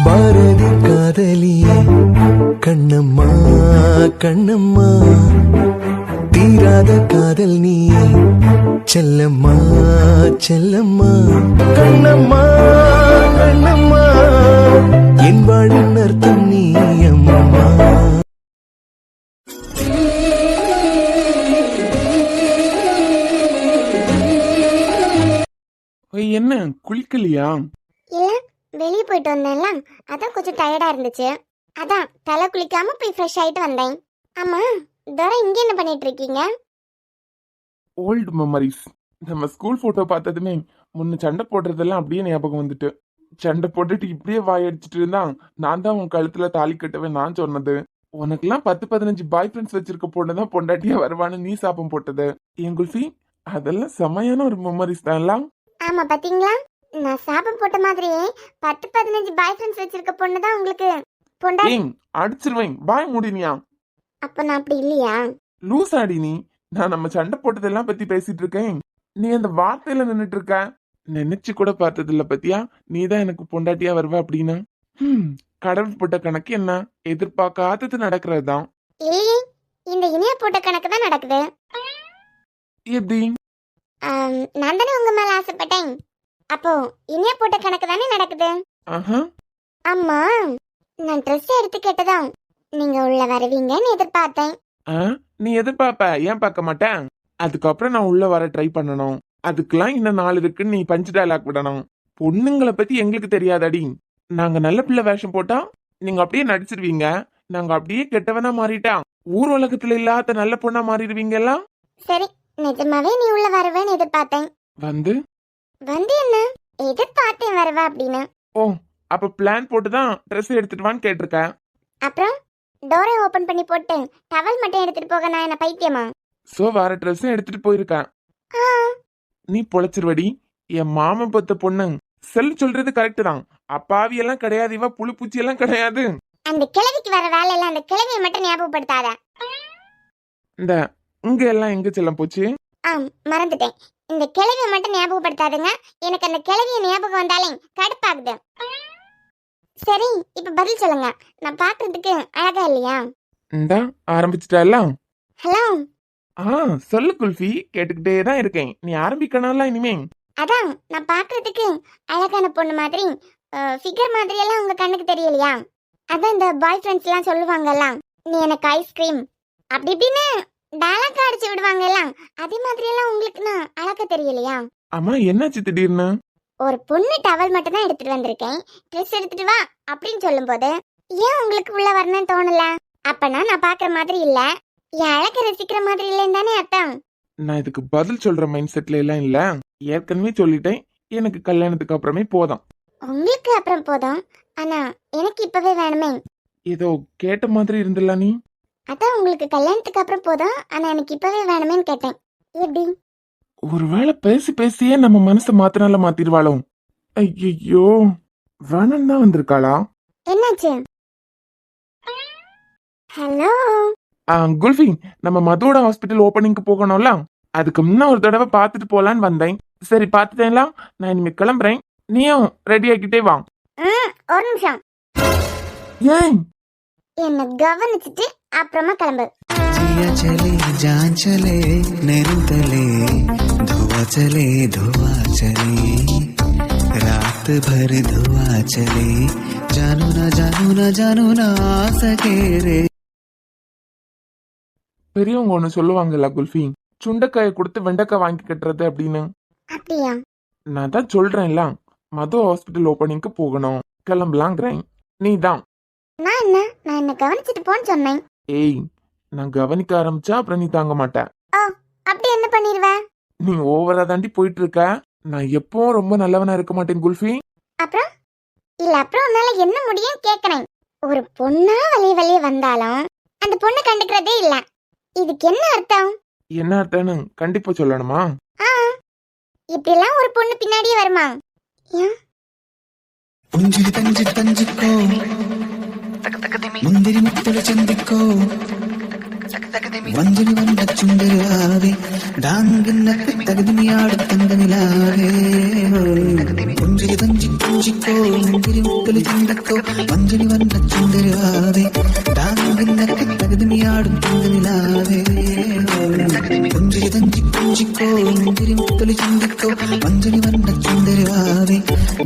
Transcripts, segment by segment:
பாரதி காதலியே கண்ணம்மா கண்ணம்மா, தீராத காதல் நீயே செல்லம்மா செல்லம்மா. கண்ணம்மா கண்ணம்மா, என் வாழின் அர்த்தம் நீ அம்மா. என்ன குளிக்கலையா? இல்ல, வெளியே போயிட்டு வந்தேன்ல, அதான் கொஞ்சம் டயர்டா இருந்துச்சு. அதான் தலை குளிக்காம போய் ஃப்ரெஷ் ஆயிட்டு வந்தேன். ஆமா, தோரா இங்க என்ன பண்ணிட்டு இருக்கீங்க? Old memories. நம்ம ஸ்கூல் போட்டோ பார்த்ததுமே முன்ன சண்டை போடுறதெல்லாம் அப்படியே ஞாபகம் வந்துட்டு. சண்டை போட்டுட்டு இப்படியே வாயடிச்சிட்டு இருந்தா நான் தான் உன் கழுத்துல தாலி கட்டவே நான் சொன்னது. உனக்கெல்லாம் 10-15 பாய் ஃப்ரெண்ட்ஸ் வச்சிருக்க பொண்ணுதான் பொண்டாட்டியா வருவான்னு நீ சாபம் போட்டது. என் குல்ஃபி, அதெல்லாம் செமையான ஒரு மெமரிஸ் தான் எல்லாம். ஆமா, பாத்தீங்களா, நான் சாபம் போட்ட மாதிரியே 10-15 பாய் ஃப்ரெண்ட்ஸ் வச்சிருக்க பொண்ணு தான் உங்களுக்கு பொண்டாட்டி. அடிச்சிருவேன், பாய் முடினியா? அப்ப நான் அப்படி இல்லையா? லூஸ் ஆடி நீ. நான் நம்ம சண்டை போட்டதெல்லாம் பத்தி பேசிட்டு இருக்கேன், நீ அந்த வார்த்தையில நின்னுட்டு இருக்க. நினைச்சு கூட பார்த்தது இல்ல பத்தியா, நீ தான் எனக்கு பொண்டாட்டியா வருவ அப்படின்னு. கடவுள் போட்ட கணக்கு என்ன, எதிர்பார்க்காதது நடக்கிறதுதான். இல்லையே, இந்த இணைய போட்ட கணக்கு தான் நடக்குது. எப்படி? நான் தானே உங்க மேல ஆசைப்பட்டேன், அப்போ இணைய போட்ட கணக்கு தானே நடக்குது. ஆமா, நான் ட்ரெஸ் எடுத்து கேட்டதா நீங்க உள்ள வருவீங்கன்னு எதிர்பார்த்தேன். நீ எதிர்பார்ப்ப, ஏன் பார்க்க மாட்டேன்? அதுக்கப்புறம் நான் உள்ள வர ட்ரை பண்ணணும். அதுக்கெல்லாம் இன்னும் 4 இருக்குன்னு நீ பஞ்சு டயலாக் விடணும். பொண்ணுங்களை பத்தி எங்களுக்கு தெரியாதடி. நாங்க நல்ல பிள்ளை வேஷம் போட்டா நீங்க அப்படியே நடிச்சிருவீங்க. நாங்க அப்படியே கெட்டவனா மாறிட்டா ஊர் உலகத்துல இல்லாத நல்ல பொண்ணா மாறிடுவீங்களா? சரி, நிஜமாவே நீ உள்ள வருவேன்னு எதிர்பார்த்தேன். வந்து என்ன எதிர்பார்த்தேன் வருவ அப்படின்னு. ஓ, அப்ப பிளான் போட்டுதான் ட்ரெஸ் எடுத்துட்டு வான்னு கேட்டிருக்க. அப்புறம் டோரை ஓபன் பண்ணி போட்டு டவல் மட்டும் எடுத்துட்டு போக நான் என்ன பைத்தியமா? சோ வேற ட்ரெஸ் எடுத்துட்டு போயிருக்க. நீ பொழைச்சிருவடி. என் மாமன் பத்த பொண்ணு செல் சொல்றது கரெக்ட் தான். அப்பாவி எல்லாம் கிடையாது, இவ புழு பூச்சி எல்லாம் கிடையாது. அந்த கிழவிக்கு வர வேலை எல்லாம் அந்த கிழவியை மட்டும் ஞாபகப்படுத்தாத. இந்த இங்க எல்லாம் எங்க செல்லம் போச்சு? மறந்துட்டேன். இந்த கிழவியை மட்டும் ஞாபகப்படுத்தாதுங்க. எனக்கு அந்த கிழவிய ஞாபகம் வந்தாலே கடுப்பாகுது. சரி, இப்ப பதில் சொல்லுங்க. நான் பாக்குறதுக்கு அழகா இல்லையா? இந்த ஆரம்பிச்சிட்டா? ஹலோ. சொல்லு குல்ஃபி, கேட்டுக்கிட்டே தான் இருக்கேன். நீ ஆரம்பிக்கணும்ல இனிமே. அதான், நான் பாக்குறதுக்கு அழகான பொண்ணு மாதிரி, ஃபிகர் மாதிரி எல்லாம் உங்க கண்ணுக்கு தெரியலையா? அதான் இந்த பாய் ஃப்ரெண்ட்ஸ் எல்லாம் சொல்லுவாங்கல்ல, நீ எனக்கு ஐஸ்கிரீம் அப்படி இப்படின்னு டயலாக் அடிச்சு விடுவாங்கல்ல, அதே மாதிரி எல்லாம் உங்களுக்கு நான் அழகா தெரியலையா? அம்மா, என்னாச்சு திடீர்னு? ஒரு பொண்ணு டவல் மட்டும் தான் எடுத்துட்டு வந்திருக்கேன், ட்ரெஸ் எடுத்துட்டு வா அப்படின்னு சொல்லும் போது ஏன் உங்களுக்கு உள்ள வரணும்னு தோணல? அப்பனா நான் பாக்குற மாதிரி இல்ல, என் அழக ரசிக்கிற மாதிரி இல்லைன்னு தானே அர்த்தம். நான் இதுக்கு பதில் சொல்ற மைண்ட் செட்ல எல்லாம் இல்ல. ஏற்கனவே சொல்லிட்டேன், எனக்கு கல்யாணத்துக்கு அப்புறமே போதும். உங்களுக்கு அப்புறம் போதும், ஆனா எனக்கு இப்பவே வேணுமே. ஏதோ கேட்ட மாதிரி இருந்தல நீ. அதான் உங்களுக்கு கல்யாணத்துக்கு அப்புறம் போதும், ஆனா எனக்கு இப்பவே வேணுமேன்னு கேட்டேன். எப்படி? ஒருவேளை பேசி பேசியே நம்ம மனசை மாத்தினால மாத்திடுவாளோ? ஐயோ, வேணம் தான் வந்திருக்காளா? என்னாச்சு? ஹலோ குல்ஃபி, நம்ம மதுவோட ஹாஸ்பிட்டல் ஓபனிங்க்கு போகணும்ல, அதுக்கு முன்ன ஒரு தடவை பார்த்துட்டு போலான்னு வந்தேன். சரி, பார்த்துட்டேன்ல, நான் இனிமே கிளம்புறேன். நீயும் ரெடி ஆகிட்டே வா. ஒரு நிமிஷம். ஏன்? என்ன கவனிச்சுட்டு அப்புறமா கிளம்பு. जिया चले जान चले नैनुतले धुआ चले रात भर धुआ चले जानू ना आ सके रे. பெரியவங்க ஒண்ணு சொல்லுவாங்கல்ல குல்ஃபி, சுண்டைக்காயை கொடுத்து வெண்டைக்காய் வாங்கி கட்டுறது அப்படின்னு. அப்படியா? நான் தான் சொல்றேன்ல, மது ஹாஸ்பிட்டல் ஓபனிங்க்கு போகணும், கிளம்பலாங்கிறேன். நீ தான். நான் என்ன கவனிச்சுட்டு போன்னு சொன்னேன். ஏய், நான் கவனிக்க ஆரம்பிச்சா அப்புறம் நீ தாங்க மாட்டேன். அப்படி என்ன பண்ணிடுவேன்? நீ ஓவரா தாண்டி போயிட்டு இருக்க. நான் எப்பவும் ரொம்ப நல்லவனா இருக்க மாட்டேன் குல்ஃபி. அப்புறம் உன்னால என்ன முடியும் கேக்குறேன். ஒரு பொண்ணா வழிய வந்தாலும் அந்த பொண்ணு கண்டுக்கிறதே இல்ல. இதுக்கு என்ன அர்த்தம்? என்ன அர்த்தம்னு கண்டிப்பா சொல்லணுமா? இப்படி எல்லாம் ஒரு பொண்ணு பின்னாடியே வருமா? முந்திரி முத்துல சந்திக்கோ വഞ്ചനി വന്ന ചുണ്ടരാവേ ഡാങ്കിന്നക്ക് തകതിനിയാടും തങ്ക നിലാവേ കൊഞ്ചിരി തഞ്ചി കൊഞ്ചിക്കോ മുന്തിരി മുക്കലി ചിന്തക്കോ വഞ്ചനി വന്ന ചുണ്ടരാവേ ഡാങ്കിന്നക്ക് തകതിനിയാടും തങ്ക നിലാവേ കൊഞ്ചിരി തഞ്ചി കൊഞ്ചിക്കോ മുന്തിരി മുക്കലി ചിന്തക്കോ വഞ്ചനി വന്ന ചുണ്ടരാവേ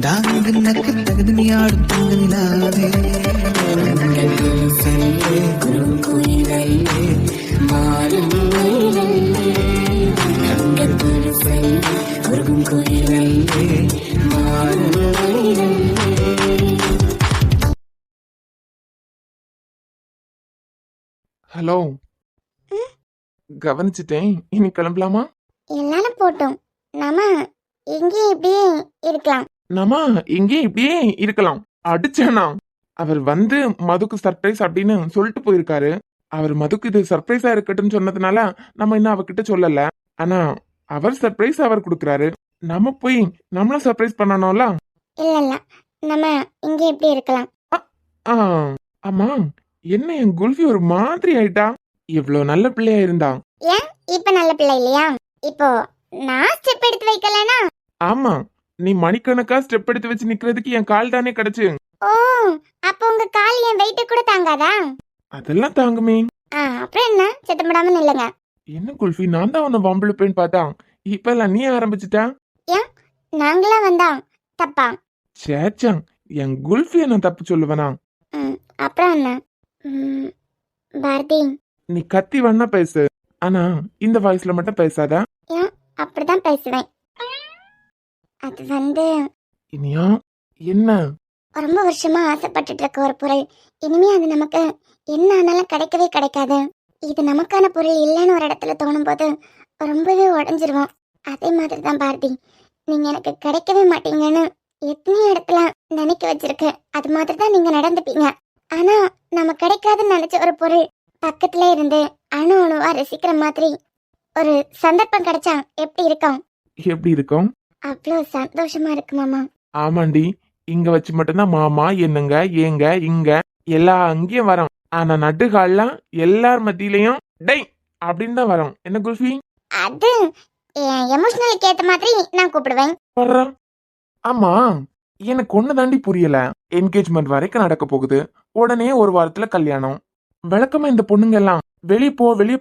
ഡാങ്കിന്നക്ക് തകതിനിയാടും തങ്ക നിലാവേ കുയിലല്ലേ മാറും കുയിലല്ലേ മാറും ஹலோ, கவனிச்சிட்டேன். இனி கிளம்பலாமா? எல்லாரும் போட்டோம். நாம இங்கே இப்படியே இருக்கலாம். நாம இங்கே இப்படியே இருக்கலாம். அடிச்சேனா? அவர் வந்து மதுக்கு சர்ப்ரைஸ் அப்படின்னு சொல்லிட்டு போயிருக்காரு. அவர் மதுக்கு இது சர்ப்ரைஸா இருக்கட்டும்னு சொன்னதுனால நம்ம இன்னும் அவகிட்ட சொல்லல. ஆனா அவர் சர்ப்ரைஸ் அவர் கொடுக்கறாரு. நம்ம போய் நம்மளும் சர்ப்ரைஸ் பண்ணணும்ல. இல்ல இல்ல, நம்ம இங்கே இப்படி இருக்கலாம். ஆ, ஆமா, என்ன என் குல்ஃபி ஒரு மாதிரி ஆயிட்டா? இவ்வளவு நல்ல பிள்ளையா இருந்தா. ஏன் இப்ப நல்ல பிள்ளை இல்லையா? இப்போ நான் ஸ்டெப் எடுத்து வைக்கலனா? ஆமா, நீ மணிக்கணக்கா ஸ்டெப் எடுத்து வச்சு நிக்கிறதுக்கு என் கால் தானே கிடைச்சு. ஓ, அப்போ உங்க கால் என் வெயிட் கூட தாங்காதா? அதெல்லாம் தாங்குமே. அப்புறம் என்ன, சத்தப்படாம நில்லுங்க. என்ன குல்ஃபி, நான் தான் உன்னை வம்பிழுப்பேன்னு பார்த்தா இப்ப எல்லாம் நீ ஆரம்பிச்சுட்டா? ஏன் நாங்களா வந்தா தப்பா? சேச்சா, என் குல்ஃபியை நான் தப்பு சொல்லுவேனா? அப்புறம் என்ன? பாரதி, நீ கத்தி வேணா பேசு, ஆனா இந்த வாய்ஸ்ல மட்டும் பேசாத. ஏன் அப்படிதான் பேசுவேன். அது வந்து இனியா, என்ன? ரொம்ப வருஷமா ஆசைப்பட்டுட்டு இருக்க ஒரு பொருள் இனிமே அது நமக்கு என்ன ஆனாலும் கிடைக்கவே கிடைக்காது. இது நமக்கான பொருள் இல்லைன்னு ஒரு இடத்துல தோணும் போது ரொம்பவே உடஞ்சிருவோம். அதே மாதிரி தான் பாரதி, நீங்க எனக்கு கிடைக்கவே மாட்டீங்கன்னு எத்தனையோ இடத்துல நினைக்க வச்சிருக்கு. அது மாதிரி தான் நீங்க நடந்துப்பீங்க. ஆனா நம்ம கிடைக்காதுன்னு நினைச்ச ஒரு பொருள் பக்கத்துல இருந்து அணு அணுவா ரசிக்கிற மாதிரி ஒரு சந்தர்ப்பம் கிடைச்சா எப்படி இருக்கும்? எப்படி இருக்கும்? அவ்வளோ சந்தோஷமா இருக்கு மாமா. ஆமாண்டி, இங்க வச்சு மட்டும்தான் மாமா என்னங்க ஏங்க இங்க எல்லா அங்கேயும் வரோம். ஆனா நடுகால்லாம் எல்லார் மத்தியிலையும் டை அப்படின்னு தான் வரோம். என்ன குல்ஃபி? அது எமோஷனலுக்கு ஏத்த மாதிரி நான் கூப்பிடுவேன். வர்றா. ஆமா, எனக்கு ஒண்ணு தாண்டி புரியல. என்கேஜ்மெண்ட் வரைக்கும் நடக்க போகுது, உடனே ஒரு வாரத்துல கல்யாணம். விளக்கமா இந்த பொண்ணுங்க எல்லாம் வெளியே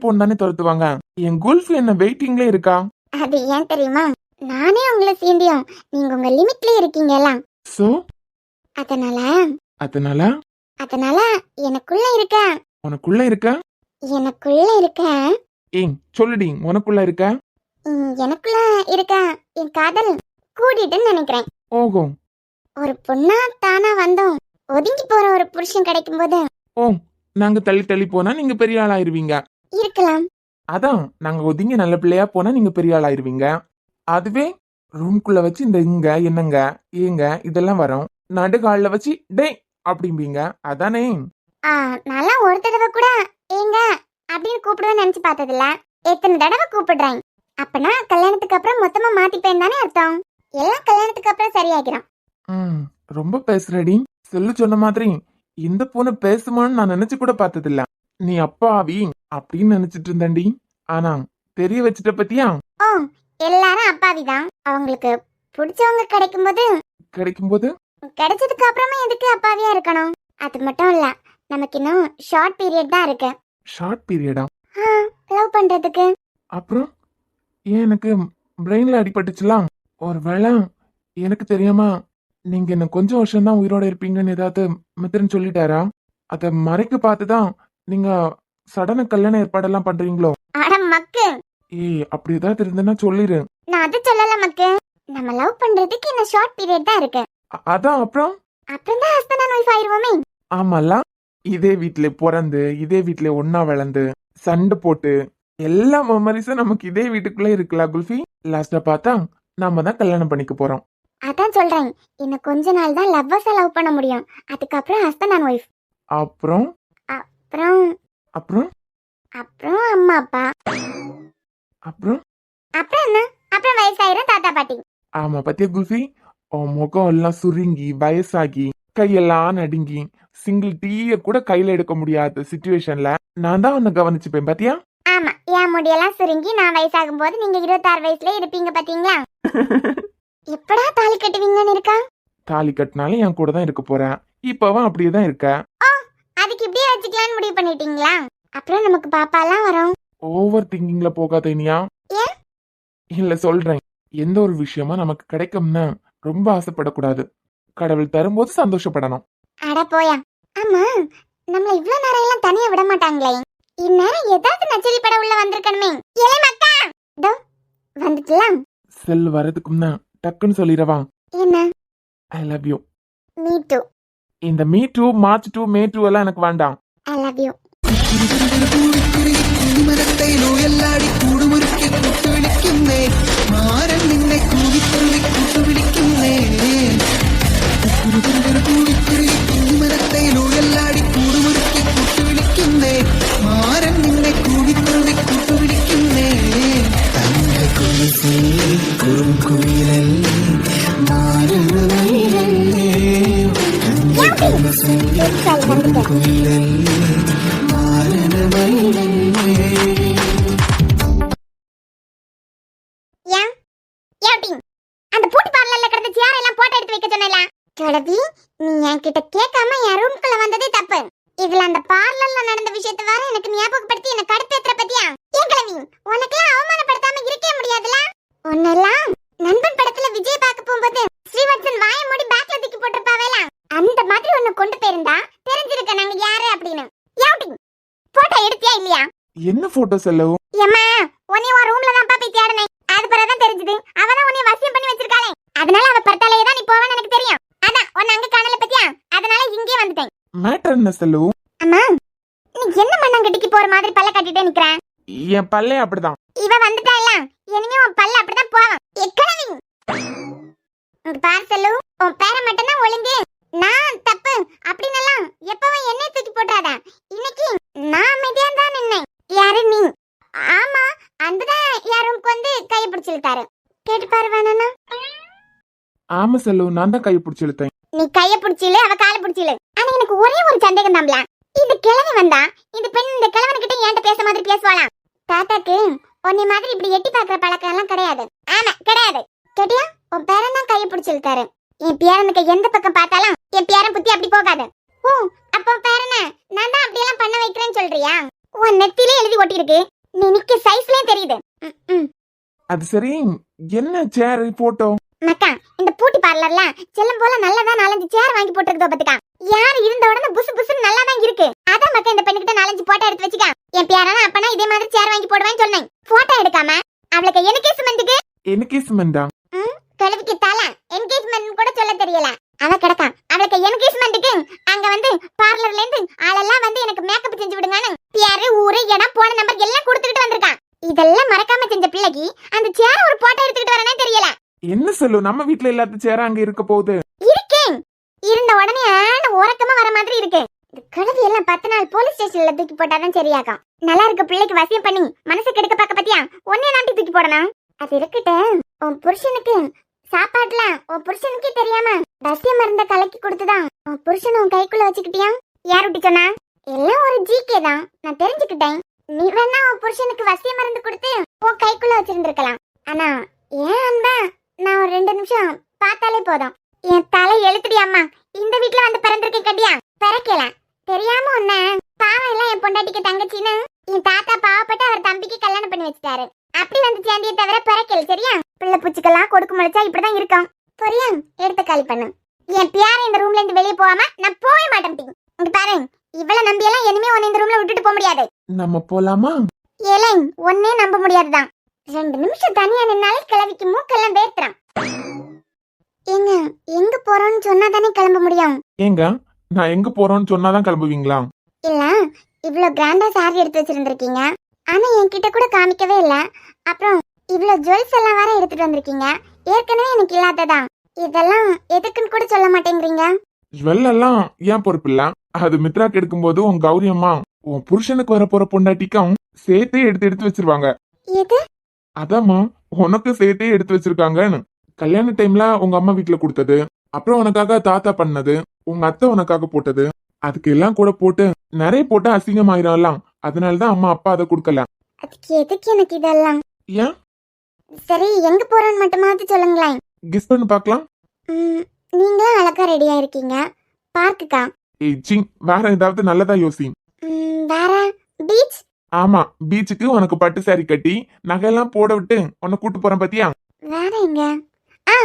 போன்னு தானே துரத்துவாங்க. என் குல்ஃபி என்ன வெயிட்டிங்ல இருக்கா? அது ஏன் தெரியுமா? நானே உங்களை சீண்டியும் நீங்க உங்க லிமிட்ல இருக்கீங்கல்ல. சோ அதனால அதனால அதனால எனக்குள்ள இருக்க உனக்குள்ள இருக்க எனக்குள்ள இருக்க ஏய் சொல்லுடி, உனக்குள்ள இருக்க எனக்குள்ள இருக்க என் காதல் கூடிட்டுன்னு நினைக்கிறேன். ஓகோ, ஒரு பொண்ணா தானா வந்தோம் ஒதுங்கி போற ஒரு புருஷன் கிடைக்கும் போது ஓ, நாங்க தள்ளி தள்ளி போனா நீங்க பெரிய ஆளாயிருவீங்க. இருக்கலாம். அதான், நாங்க ஒதுங்கி நல்ல பிள்ளையா போனா நீங்க பெரிய ஆளாயிருவீங்க. அதுவே ரூம்குள்ள வச்சு இந்த இங்க என்னங்க ஏங்க இதெல்லாம் வரும். நடுகால வச்சு டே அப்படிம்பீங்க. அதானே? நல்லா ஒரு தடவை கூட ஏங்க அப்படின்னு கூப்பிடுவேன்னு நினைச்சு பார்த்ததில்ல. எத்தனை தடவை கூப்பிடுறேன். அப்பனா கல்யாணத்துக்கு அப்புறம் மொத்தமா மாத்திப்பேன் தானே அர்த்தம். எல்லாம் கல்யாணத்துக்கு அப்புறம் சரியாகிறான். ரொம்ப பேசுறடி. சொல்லு சொன்ன மாதிரி இந்த பொண்ணு பேசுமான்னு நான் நினைச்சு கூட பார்த்ததில்ல. நீ அப்பாவி அப்படின்னு நினைச்சிட்டு இருந்தேன்டி. ஆனா தெரிய வச்சுட்ட பத்தியா? ஓ, எல்லாரும் அப்பாவிதான். அவங்களுக்கு பிடிச்சவங்க கிடைக்கும்போது கிடைச்சதுக்கு அப்புறமா எதுக்கு அப்பாவியா இருக்கணும்? அது மட்டும் இல்ல, நமக்கு இன்னும் ஷார்ட் பீரியட் தான் இருக்கு. ஷார்ட் பீரியடா? லவ் பண்றதுக்கு. அப்புறம் ஏன் எனக்கு பிரெயின்ல அடிபட்டுச்சுலாம்? ஒருவேளை எனக்கு தெரியாம நீங்க என்ன கொஞ்சம் வருஷம் தான் உயிரோட இருப்பீங்கன்னு ஏதாவது மித்திரன் சொல்லிட்டாரா? அத மறைக்க பார்த்துதான் நீங்க சடன கல்யாண ஏற்பாடெல்லாம் பண்றீங்களோ? அட மக்கு, ஏய் அப்படி ஏதாவது இருந்தேன்னா சொல்லிரு. நான் அது சொல்லல மக்கு. நம்ம லவ் பண்றதுக்கு இன்னும் ஷார்ட் பீரியட் தான் இருக்கு. அதான் அப்புறம் தான் ஹஸ்பண்ட் அண்ட் ஒய்ஃப் ஆயிருவோமே. ஆமால, இதே வீட்ல பிறந்து இதே வீட்ல ஒன்னா வளர்ந்து சண்டை போட்டு எல்லா மெமரிஸும் நமக்கு இதே வீட்டுக்குள்ள இருக்குல்ல குல்ஃபி. லாஸ்டா பார்த்தா நாம தான் கல்யாணம் பண்ணிக்க போறோம். அதான் சொல்றேன், இன்னும் கொஞ்ச நாள் தான் லவ்வர்ஸா லவ் பண்ண முடியும். அதுக்கப்புறம் ஹஸ்பண்ட் அண்ட் ஒய்ஃப். அப்புறம் அப்புறம் அப்புறம் அப்புறம் அம்மா அப்பா. அப்புறம் அப்புறம் என்ன? அப்புறம் வயசாயிரும் தாத்தா பாட்டி. ஆமா பத்தியா குல்ஃபி, உன் முகம் எல்லாம் சுருங்கி வயசாகி கையெல்லாம் நடுங்கி சிங்கிள் டீய கூட கையில எடுக்க முடியாத சிச்சுவேஷன்ல நான் தான் உன்னை கவனிச்சுப்பேன் பாத்தியா? ஆமா, என் முடியெல்லாம் சுருங்கி நான் வயசாகும் போது நீங்க 26 வயசுல இருப்பீங்க பாத்தீங்களா? எப்படா தாலி கட்டுவீங்கன்னு இருக்கா? தாலி கட்டினாலும் என் கூட தான் இருக்க போறேன். இப்பவும் அப்படியே தான் இருக்க. அதுக்கு இப்படியே வச்சுக்கலாம்னு முடிவு பண்ணிட்டீங்களா? அப்புறம் நமக்கு பாப்பாலாம் வரும். ஓவர் திங்கிங்ல போகாத இனியா. ஏன்? இல்ல சொல்றேன், எந்த ஒரு விஷயமா நமக்கு கிடைக்கும்னா ரொம்ப ஆசைப்படக்கூடாது. கடவுள் தரும்போது சந்தோஷப்படணும். அட போயா. ஆமா, நம்மள இவ்ளோ நேரம் எல்லாம் தனியா விட மாட்டாங்களே. இந்நேரம் ஏதாவது நச்சரி பட உள்ள வந்திருக்கணுமே. ஏலே மக்கா, டோ வந்துட்டலாம். செல் வரதுக்கு முன்ன டக்குன்னு சொல்லிடவா? என்ன? I love you. Me too. இந்த me too, March too, May too எல்லாம் எனக்கு வேண்டாம். I love you. മരത്തെ ലോയല്ലാടി കൂടുമുറുക്കി കൂട്ടുവിളിക്കുന്നേ മാരൻ നിന്നെ കൂടിത്തുള്ളി കൂട്ടുവിളിക്കുന്നേ മരത്തെ ലോയല്ലാടി കൂടുമുറുക്കി കൂട്ടുവിളിക്കുന്നേ മാരൻ നിന്നെ കൂടിത്തുള്ളി കൂട്ടുവിളിക്കുന്നേ തങ്ക കുളിസേ കുറുംകുയിലല്ലേ മാറുന്നവയിലല്ലേ തങ്ക കുളിസേ കുറുംകുയിലല്ലേ മാറുന്നവയിലല്ലേ. அந்த பூட்டி பார்லர்ல கிடந்த சேர் எல்லாம் போட்டோ எடுத்து வைக்க சொன்னேல. கடவி, நீ என்கிட்ட கேட்காம என் ரூம்குள்ள வந்ததே தப்பு. இதுல அந்த பார்லர்ல நடந்த விஷயத்தை வேற எனக்கு ஞாபகப்படுத்தி என்ன கடுப்பேத்துற பத்தியா? ஏன் கிழவி, உனக்கெல்லாம் அவமானப்படுத்தாம இருக்கே முடியாதுல? ஒன்னெல்லாம் நண்பன் படத்துல விஜய் பார்க்க போகும்போது ஸ்ரீவத்சன் வாய மூடி பேக்ல தூக்கி போட்டிருப்பாவேல, அந்த மாதிரி ஒன்னு கொண்டு போயிருந்தா தெரிஞ்சிருக்க நாங்க யாரு அப்படின்னு. யாவுடி, போட்டோ எடுத்தியா இல்லையா? என்ன போட்டோ செல்லவும்? ஏம்மா, உன்னை உன் ரூம்ல தான் போய் தேடினேன். அது பிறகுதான் தெரிஞ்சது அவதான் உன்னை வசியம் பண்ணி வச்சிருக்காளே. அதனால அவ பர்த்தாலேயே தான் நீ போவேன்னு எனக்கு தெரியும். அதான் உன்னை அங்க காணல பத்தியா, அதனால இங்கே வந்துட்டேன். மேட்டர் என்ன செல்லவும்? அம்மா, நீ என்ன மண்ணாங்கட்டிக்கு போற மாதிரி பல்ல கட்டிட்டே நிக்கறேன்? என் பல்லே அப்படிதான். இவ வந்துட்டா இல்ல, இனிமே உன் பல்ல அப்படிதான் போவான். எக்கனவி உங்க பார் செல்லு, உன் பேரை மட்டும் தான் ஒழுங்கு. நான் தப்பு அப்படின்னெல்லாம் எப்பவும் என்னை தூக்கி போட்டாத. இன்னைக்கு நான் அமைதியா தான் நின்னேன். யாரு நீ? ஆமா, அன்புதான் யார் ரூம்க்கு வந்து கையை பிடிச்சிருக்காரு. கேட்டு பாரு வேணா. ஆமா செல்லவும், நான் தான் கையை பிடிச்சி இழுத்தேன். நீ கையை பிடிச்சில, அவ காலை பிடிச்சில. ஆனா எனக்கு ஒரே ஒரு சந்தேகம் தான்ல, இந்த கிழவி வந்தா இந்த பெண் இந்த கிழவன்கிட்ட என்கிட்ட பேச மாதிரி பேசுவாளா? தாத்தாக்கு உன்னை மாதிரி இப்படி எட்டி பாக்குற பழக்கம் எல்லாம் கிடையாது. ஆமா, கிடையாது. கேட்டியா, உன் பேரன் தான் கையை பிடிச்சிருக்காரு. என் பேரனுக்கு எந்த பக்கம் பார்த்தாலும் என் பேரன் புத்தி அப்படி போகாது. ஓ, அப்போ பேரன நான் தான் அப்படியெல்லாம் பண்ண வைக்கிறேன்னு சொல்றியா? உன் நெத்திலே எழுதி ஒட்டி இருக்கு, நீ நிக்க சைஸ்லயே தெரியுது. அது சரி, என்ன சேர் போட்டோ? மக்கா, இந்த பூட்டி பார்லர்ல செல்லம் போல நல்லதா 4-5 சேர் வாங்கி போட்டுருக்கோ பாத்துக்கா. யாரு இருந்த உடனே புசு புசுன்னு நல்லா தான் இருக்கு. அதான் மக்கா இந்த பெண்ணுகிட்ட 4-5 போட்டோ எடுத்து வச்சுக்கா. என் பேரான அப்பனா இதே மாதிரி சேர் வாங்கி போடுவேன்னு சொன்னேன். போட்டோ எடுக்காம அவளுக்கு என்கேஜ்மெண்ட்டுக்கு என்கேஜ்மெண்டா? கழுவிக்கு தல என்கேஜ்மெண்ட் கூட சொல்ல தெரியல. அவ கிடக்கா, அவளுக்கு என்கேஜ்மெண்ட்டுக்கு அங்க வந்து பார்லர்ல இருந்து ஆளெல்லாம் வந்து எனக்கு மேக்கப் செஞ்சு விடுங்கன்னு பேரு, ஊரு, இடம், போன நம்பர் எல்லாம் கொடுத்துக்கிட்டு வந்திருக்கான். இதெல்லாம் மறக்காம செஞ்ச பிள்ளைக்கு அந்த சேர் ஒரு போட்டோ எடுத்துக்கிட்டு வரனே தெரியல. என்ன சொல்லு, நம்ம வீட்ல இல்லாத சேர் அங்க இருக்க போகுது. இருக்கேன், இருந்த உடனே உறக்கமா வர மாதிரி இருக்கு. கழுவி எல்லாம் 10 நாள் போலீஸ் ஸ்டேஷன்ல தூக்கி போட்டாதான் சரியாகும். நல்லா இருக்க பிள்ளைக்கு வசியம் பண்ணி மனசு கெடுக்க பாக்க பத்தியா ஒன்னே நாட்டி தூக்கி போடணும். அது இருக்கட்டும், உன் புருஷனுக்கு சாப்பாடுல உன் புருஷனுக்கே தெரியாம வசியம் மருந்த கலக்கி கொடுத்துதான் உன் புருஷன் உன் கைக்குள்ள வச்சுக்கிட்டியா? யார் விட்டு சொன்னா? எல்லாம் ஒரு ஜிகே தான், நான் தெரிஞ்சுக்கிட்டேன். நீ வேணா உன் புருஷனுக்கு வசியம் மருந்து கொடுத்து உன் கைக்குள்ள வச்சிருந்திருக்கலாம். ஆனா ஏன் அன்பா, நான் ஒரு 2 நிமிஷம் பார்த்தாலே போதும் என் தலை எழுத்துடி. அம்மா, இந்த வீட்டுல வந்து பிறந்திருக்கேன் கட்டியா? பிறக்கல தெரியாம உன்ன பாவம் எல்லாம் என் பொண்டாட்டிக்கு தங்கச்சின்னு என் தாத்தா பாவப்பட்டு அவர் தம்பிக்கு கல்யாணம் பண்ணி வச்சுட்டாரு. அப்படி வந்து சேர்ந்திய தவிர பிறக்கல. சரியா? பிள்ளை பூச்சிக்கெல்லாம் கொடுக்க முளைச்சா இப்படிதான் இருக்கும். சரியா? எடுத்து காலி பண்ணு. என் பியார இந்த ரூம்ல இருந்து வெளியே போகாம நான் போவே மாட்டேன். இங்க பாரு, இவ்வளவு நம்பியெல்லாம் இனிமே உன்னை இந்த ரூம்ல விட்டுட்டு போக முடியாது. நம்ம போலாமா? ஏலே, ஒன்னே நம்ப முடியாதுதான். 2 நிமிஷம் தனியா நின்னாலே கிளவிக்கு மூக்கெல்லாம் வேர்த்துறான். ஏங்க, எங்க போறோம்னு சொன்னா தானே கிளம்ப முடியும். ஏங்க, நான் எங்க போறோம்னு சொன்னாதான் கிளம்புவீங்களா? இல்ல, இவ்ளோ கிராண்டா சாரி எடுத்து வச்சிருந்திருக்கீங்க, ஆனா என்கிட்ட கூட காமிக்கவே இல்ல. அப்புறம் இவ்ளோ ஜுவல்ஸ் எல்லாம் வேற எடுத்துட்டு வந்திருக்கீங்க, ஏற்கனவே எனக்கு இல்லாததா. இதெல்லாம் எதுக்குன்னு கூட சொல்ல மாட்டேங்கிறீங்க. ஜுவல் எல்லாம் ஏன் பொறுப்பு இல்ல, அது மித்ராக்கு எடுக்கும்போது உன் கௌரி அம்மா உன் புருஷனுக்கு வர போற பொண்டாட்டிக்கும் சேர்த்தே எடுத்து வச்சிருவாங்க. எது? அதாம்மா, உனக்கு சேர்த்தே எடுத்து வச்சிருக்காங்கன்னு. கல்யாண டைம்ல உங்க அம்மா வீட்டுல கொடுத்தது, அப்புறம் உனக்காக தாத்தா பண்ணது, உங்க அத்தை உனக்காக போட்டது, அதுக்கு எல்லாம் கூட போட்டு நிறைய போட்டு அசிங்கமாயிரலாம். அதனாலதான் அம்மா அப்பா அதை கொடுக்கல. அதுக்கு எதுக்கு எனக்கு இதெல்லாம்? ஏன் சரி, எங்க போறோன்னு மட்டுமாவது சொல்லுங்களேன். கெஸ் பண்ணி பார்க்கலாம். நீங்களும் அழகா ரெடியா இருக்கீங்க. பார்க்குக்கா? ஏய் சி, வேற ஏதாவது நல்லதா யோசி. வேற? பீச்? ஆமா, பீச்சுக்கு உனக்கு பட்டு சாரி கட்டி நகையெல்லாம் போட விட்டு உன்னை கூட்டு போறேன் பாத்தியா? வேற எங்க? ஆ,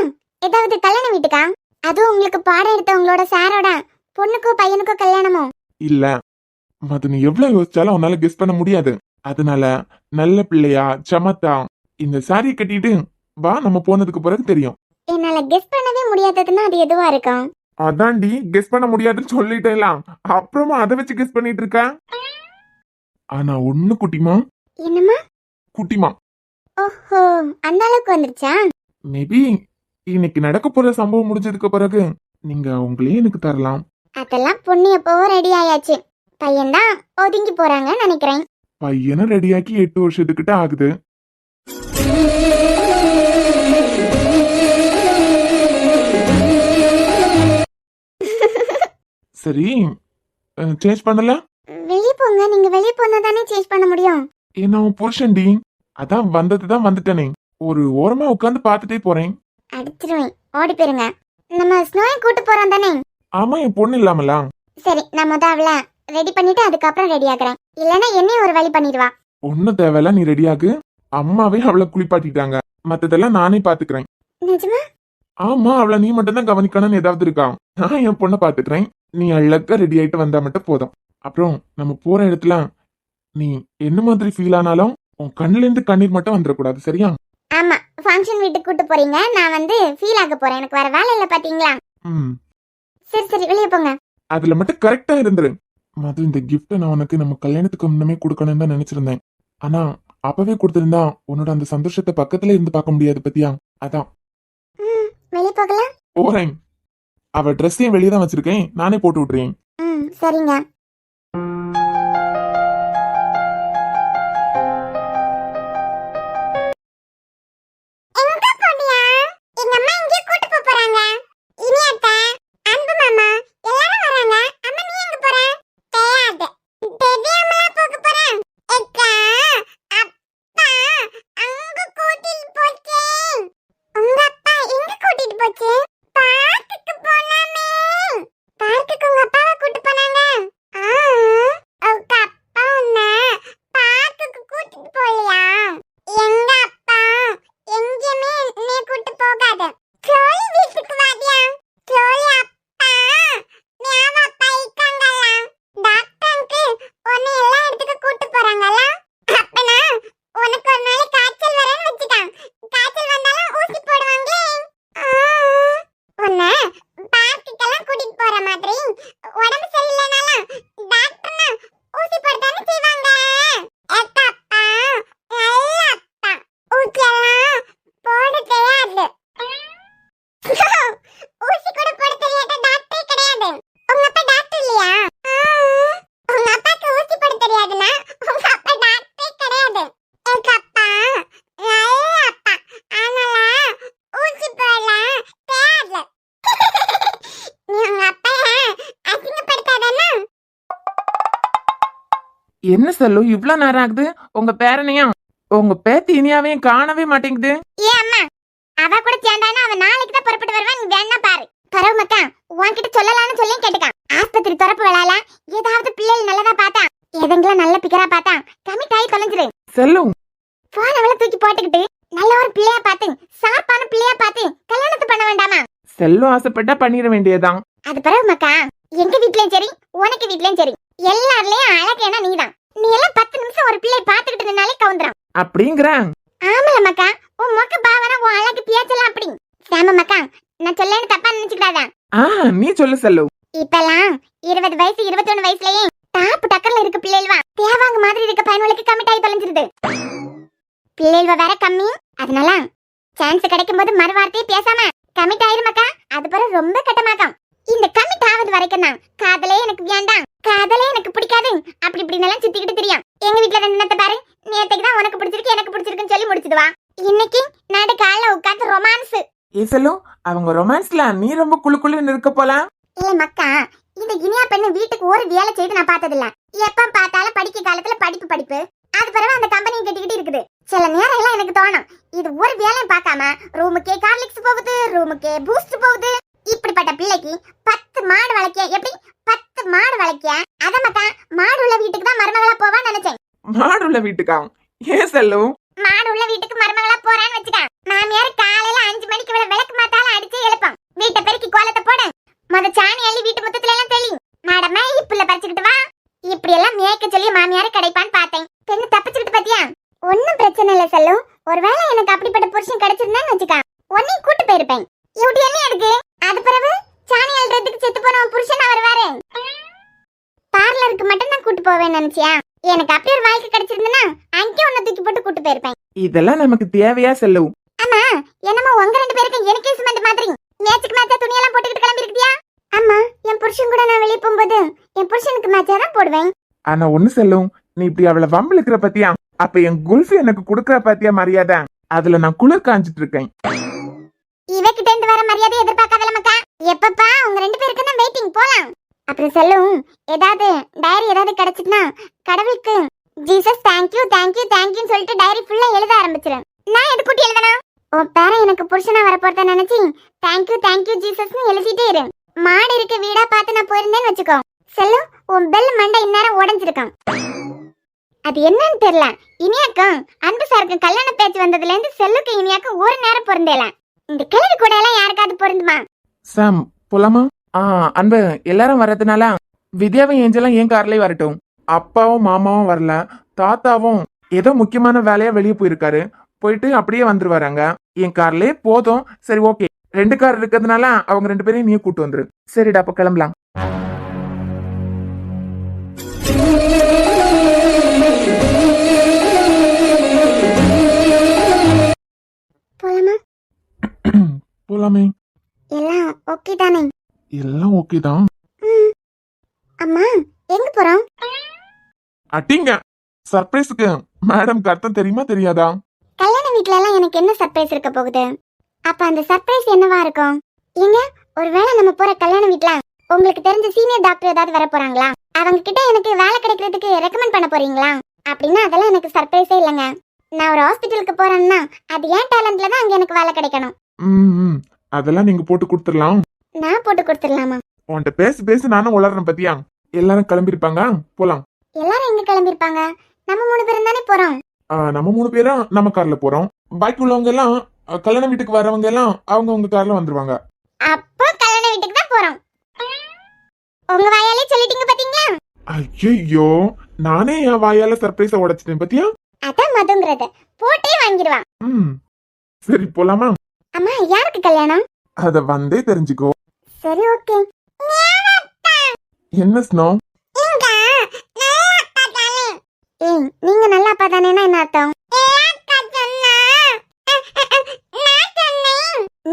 ஏதாவது கல்யாண வீட்டுக்கா? அதுவும் உங்களுக்கு பாடம் எடுத்தவங்களோட சாரோட பொண்ணுக்கோ பையனுக்கோ கல்யாணமோ? இல்ல மது, நீ எவ்வளவு யோசிச்சாலும் உன்னால கெஸ் பண்ண முடியாது. அதனால நல்ல பிள்ளையா சமத்தா இந்த சாரியை கட்டிட்டு வா, நம்ம போனதுக்கு பிறகு தெரியும். என்னால கெஸ் பண்ணவே முடியாததுன்னா அது எதுவா இருக்கும்? அதான்டி கெஸ் பண்ண முடியாதுன்னு சொல்லிட்டேலாம், அப்புறமா அதை வச்சு கெஸ் பண்ணிட்டு இருக்க. ஆனா ஒண்ணு குட்டிமா. என்னம்மா? குட்டிமா. ஓஹோ, அந்த அளவுக்கு வந்துருச்சா? மேபி இன்னைக்கு நடக்க போற சம்பவம் முடிஞ்சதுக்கு பிறகு நீங்க உங்களையே எனக்கு தரலாம். அதெல்லாம் பொண்ணு எப்பவோ ரெடி ஆயாச்சு. பையன்தான் ஒதுங்கி போறாங்கன்னு நினைக்கிறேன். பையனை ரெடியாக்கி 8 வருஷத்துக்கிட்ட ஆகுது. சரி, சேஞ்ச் பண்ணல? வெளியே போங்க. நீங்க வெளியே போனா தானே சேஞ்ச் பண்ண முடியும். ஏன்னா உன் புருஷன்டி, அதான் வந்ததுதான் வந்துட்டனே. ஒரு ஓரமா உட்காந்து பாத்துட்டே போறேன். அடிச்சிருவேன், ஓடி போயிருங்க. நம்ம ஸ்னோயை கூட்டு போறோம் தானே? ஆமா, என் பொண்ணு இல்லாமலாம். சரி, நான் முத அவளை ரெடி பண்ணிட்டு அதுக்கப்புறம் ரெடி ஆகுறேன். இல்லைன்னா என்னையும் ஒரு வழி பண்ணிடுவா. ஒன்னும் தேவையில்ல, நீ ரெடியாகு. அம்மாவே அவளை குளிப்பாட்டிட்டாங்க, மத்ததெல்லாம் நானே பாத்துக்கிறேன். நிஜமா? ஆமா, அவளை நீ மட்டும் தான் கவனிக்கணும்னு ஏதாவது இருக்கா? நான் என் பொண்ணை பாத்துக்கிறேன். நீ அழகா ரெடி ஆயிட்டு வந்தா மட்டும் போதும். அப்புறம் நம்ம போற இடத்துல நீ என்ன மாதிரி ஃபீல் ஆனாலும் உன் கண்ணுல இருந்து கண்ணீர் மட்டும் வந்துடக்கூடாது, சரியா? ஆமா, ஃபங்க்ஷன் வீட்டுக்கு கூட்டு போறீங்க, நான் வந்து ஃபீல் ஆக போறேன். எனக்கு வேற வேலை இல்ல பாத்தீங்களா? சரி சரி, வெளியே போங்க. அதுல மட்டும் கரெக்டா இருந்துரு. மது, இந்த கிஃப்ட நான் உனக்கு நம்ம கல்யாணத்துக்கு முன்னமே கொடுக்கணும்னு தான் நினைச்சிருந்தேன். ஆனா அப்பவே கொடுத்திருந்தா உன்னோட அந்த சந்தோஷத்தை பக்கத்துல இருந்து பார்க்க முடியாது பத்தியா? அதான் வெளியே போகலாம். போறேன். அவ ட்ரெஸ்ஸையும் வெளியே தான் வச்சிருக்கேன், நானே போட்டு விட்டுறேன். சரிங்க. என்ன செல்லு, இவ்ளோ நேரம் ஆகுது? உங்க பேரனையா உங்க பேத்தி இனியாவையும் காணவே மாட்டேங்குது. ஏ அம்மா, அவ கூட சேர்ந்தானா அவன் நாளைக்கு தான் புறப்பட்டு வருவான். நீ வேணா பாரு. பரவ மக்கா, உன்கிட்ட சொல்லலாம்னு சொல்லி கேட்டுக்கான். ஆஸ்பத்திரி திறப்பு விழால ஏதாவது பிள்ளைகள் நல்லதா பார்த்தா, எதெങ്കിലും நல்ல பிக்கரா பார்த்தா கமிட் ஆகி தொலைஞ்சிரு. செல்லு, போன் அவளை தூக்கி போட்டுக்கிட்டு நல்ல ஒரு பிள்ளையா பார்த்து, சாப்பான பிள்ளையா பார்த்து கல்யாணத்தை பண்ண வேண்டாமா? செல்லு ஆசைப்பட்டா பண்ணிட வேண்டியதான். அது பரவ மக்கா, எங்க வீட்லயும் சரி உனக்கு வீட்லயும் சரி எல்லாருலயும் அழகேனா நீதான். நீ எல்லாம் 10 நிமிஷம் ஒரு பிள்ளை பாத்துக்கிட்டு நின்னாலே கவுந்துறான் அப்படிங்கிற. ஆமல மக்கா, உன் மொக்க பாவனா உன் அழகு பேச்சலாம் அப்படி. சாம மக்கா, நான் சொல்லேன்னு தப்பா நினைச்சுக்கிடாதா? நீ சொல்லு செல்லு. இப்பெல்லாம் 20 வயசு 21 வயசுலயே டாப் டக்கர்ல இருக்க பிள்ளைகளா தேவாங்க மாதிரி இருக்க பையனுக்கு கமிட் ஆகி தொலைஞ்சிருது. பிள்ளைகள் வேற கம்மி, அதனால சான்ஸ் கிடைக்கும் போது மறுவார்த்தையே பேசாம கமிட் ஆயிரு மக்கா. அது பிறகு ரொம்ப கட்டமாக்கம். இந்த கமிட் ஆவது வரைக்கும் தான் காதலே எனக்கு வேண்டாம், காதலே எனக்கு பிடிக்காது, அப்படி இப்படி எல்லாம் சுத்திக்கிட்டு தெரியும். எங்க வீட்டுல ரெண்டு பாரு, நேத்துக்கு தான் உனக்கு பிடிச்சிருக்கு எனக்கு பிடிச்சிருக்குன்னு சொல்லி முடிச்சுடுவா. இன்னைக்கு நடு காலைல உட்காந்து ரொமான்ஸ். ஏ செல்லு, அவங்க ரொமான்ஸ்ல நீ ரொம்ப குழுக்குழுன்னு இருக்க போல. இல்ல மக்கா, இந்த இனியா பெண்ணு வீட்டுக்கு ஒரு வேலை செய்து நான் பார்த்ததில்ல. எப்ப பார்த்தாலும் படிக்க காலத்துல படிப்பு படிப்பு, அது பிறகு அந்த கம்பெனி கட்டிக்கிட்டு இருக்குது. சில நேரம் எல்லாம் எனக்கு தோணும், இது ஒரு வேலையும் பார்க்காம ரூமுக்கே கார்லிக்ஸ் போகுது, ரூமுக்கே பூஸ்ட் போகுது. இப்படிப்பட்ட பிள்ளைக்கு 10 மாடு வளர்க்க எப்படி 10 மாடு வளர்க்க அத மத்தான் மாடு உள்ள வீட்டுக்கு தான் மருமகளா போவான்னு நினைச்சேன். மாடுள்ள வீட்டுக்கா? ஏன் செல்லு? மாடு உள்ள வீட்டுக்கு மருமகளா போறான்னு வச்சுக்க. மாமியார் காலையில 5 மணிக்கு விளக்கு மாத்தால அடிச்சு எழுப்போம். வீட்டை பெருக்கி கோலத்தை போட, முத சாணி அள்ளி வீட்டு முத்தத்துல எல்லாம் தெளி, மாடமா இப்புள்ள பறிச்சுக்கிட்டு வா. இப்படி எல்லாம் மேய்க்க சொல்லி மாமியார கிடைப்பான்னு பார்த்தேன். பெண்ணு தப்பிச்சுக்கிட்டு பாத்தியா? ஒன்னும் பிரச்சனை இல்ல செல்லு. ஒருவேளை எனக்கு அப்படிப்பட்ட புருஷன் கிடைச்சிருந்தான்னு வச்சுக்க, உன்னையும் கூட்டு போயிருப்பேன். இப்படி என்ன இருக்கு? அது பிறகு சாணி அள்ளுறதுக்கு செத்து போன புருஷன் அவர் வேற. பார்லருக்கு மட்டும் தான் கூட்டு போவேன்னு நினைச்சியா? எனக்கு அப்படி ஒரு வாழ்க்கை கிடைச்சிருந்தா அங்கே உன்னை தூக்கி போட்டு கூட்டு போயிருப்பேன். இதெல்லாம் நமக்கு தேவையா செல்லு? ஆமா, என்னமோ உங்க 2 பேருக்கு எனக்கே சிமெண்ட் மாதிரி மேட்சுக்கு மேட்சா துணியெல்லாம் போட்டுக்கிட்டு கிளம்பி இருக்கியா? ஆமா, என் புருஷன் கூட நான் வெளியே போகும்போது என் புருஷனுக்கு மேட்சா தான் போடுவேன். ஆனா ஒண்ணு செல்லும், நீ இப்படி அவளை வம்பிழுக்கிற பத்தியா? அப்ப என் குல்ஃபி எனக்கு குடுக்கற பத்தியா மரியாதை? அதுல நான் குளிர் காஞ்சிட்டு இருக்கேன். இவகிட்ட இருந்து வர மரியாதை எதிர்பார்க்காதல மக்கா. எப்பப்பா உங்க 2 பேருக்கு தான் வெயிட்டிங், போலாம். அப்புறம் செல்லும், ஏதாவது டைரி ஏதாவது கிடைச்சிட்டுனா கடவுளுக்கு ஜீசஸ் தேங்க்யூ தேங்க்யூ தேங்க்யூன்னு சொல்லிட்டு டைரி ஃபுல்லா எழுத ஆரம்பிச்சிரு. நான் எது கூட்டி எழுதணும்? உன் பேரன் எனக்கு புருஷனா வர போறத நினைச்சு தேங்க்யூ தேங்க்யூ ஜீசஸ்னு எழுதிட்டே இரு. மாடு இருக்க வீடா பார்த்து நான் போயிருந்தேன்னு வச்சுக்கோ, செல்லும் உன் பெல் மண்டை இந்நேரம் உடஞ்சிருக்கான். அது என்னன்னு தெரியல, இனியாக்கும் அன்பு சாருக்கு கல்யாண பேச்சு வந்ததுல இருந்து செல்லுக்கு இனியாக்கும் ஒரு நேரம் பொருந்தேல. இந்த கிழவி கூட எல்லாம் யாருக்காவது பொருந்துமா? சாம், போலாமா? அன்பு, எல்லாரும் வர்றதுனால வித்யாவும் ஏஞ்சலும் என் கார்லயே வரட்டும். அப்பாவும் மாமாவும் வரல, தாத்தாவும் ஏதோ முக்கியமான வேலையா வெளியே போயிருக்காரு. போயிட்டு அப்படியே வந்துருவாங்க. என் கார்லயே போதும். சரி, ஓகே. 2 கார் இருக்கிறதுனால அவங்க 2 பேரையும் நீ கூட்டு வந்துரு. சரிடா, அப்ப கிளம்பலாம். போலாமா? போலாமே. எல்லாம் ஓகே தானே? எல்லாம் ஓகே தான். அம்மா, எங்க போறோம்? அட்டிங்க சர்ப்ரைஸுக்கு மேடம்க்கு அர்த்தம் தெரியுமா தெரியாதா? கல்யாண வீட்ல எல்லாம் எனக்கு என்ன சர்ப்ரைஸ் இருக்க போகுது? அப்ப அந்த சர்ப்ரைஸ் என்னவா இருக்கும்? ஏங்க, ஒருவேளை நம்ம போற கல்யாண வீட்ல உங்களுக்கு தெரிஞ்ச சீனியர் டாக்டர் ஏதாவது வர போறாங்களா? அவங்க கிட்ட எனக்கு வேலை கிடைக்கிறதுக்கு ரெக்கமெண்ட் பண்ண போறீங்களா? அப்படின்னா அதெல்லாம் எனக்கு சர்ப்ரைஸே இல்லைங்க. நான் ஒரு ஹாஸ்பிட்டலுக்கு போறேன்னா அது ஏன் டேலண்ட்ல தான் அங்க எனக்கு வேலை கிடைக்கணும். அதெல்லாம் நீங்க போட்டு கொடுத்துடலாம். நான் போட்டு கொடுத்துடலாமா? உன்கிட்ட பேசி பேசி நானும் உளறேன் பத்தியா. எல்லாரும் கிளம்பிருப்பாங்க, போலாம். எல்லாரும் எங்க கிளம்பிருப்பாங்க? நம்ம 3 பேரும் தானே போறோம். நம்ம 3 பேரும் நம்ம கார்ல போறோம். பாக்கி உள்ளவங்க எல்லாம் கல்யாண வீட்டுக்கு வரவங்க எல்லாம் அவங்க கார்ல வந்துருவாங்க. அப்போ கல்யாண வீட்டுக்கு தான் போறோம். உங்க வாயாலே சொல்லிட்டீங்க பாத்தீங்களா? ஐயோ, நானே என் வாயால சர்ப்ரைஸ உடைச்சிட்டேன் பத்தியா. அதான் மதுங்கிறத போட்டே வாங்கிடுவா. சரி, போலாமா? அம்மா, யாருக்கு கல்யாணம்? அத வந்தே தெரிஞ்சுக்கோ. சரி, ஓகே. என்ன ஸ்னோ? ஏய், நீங்க நல்ல அப்பா தானேன்னா என்ன அர்த்தம்?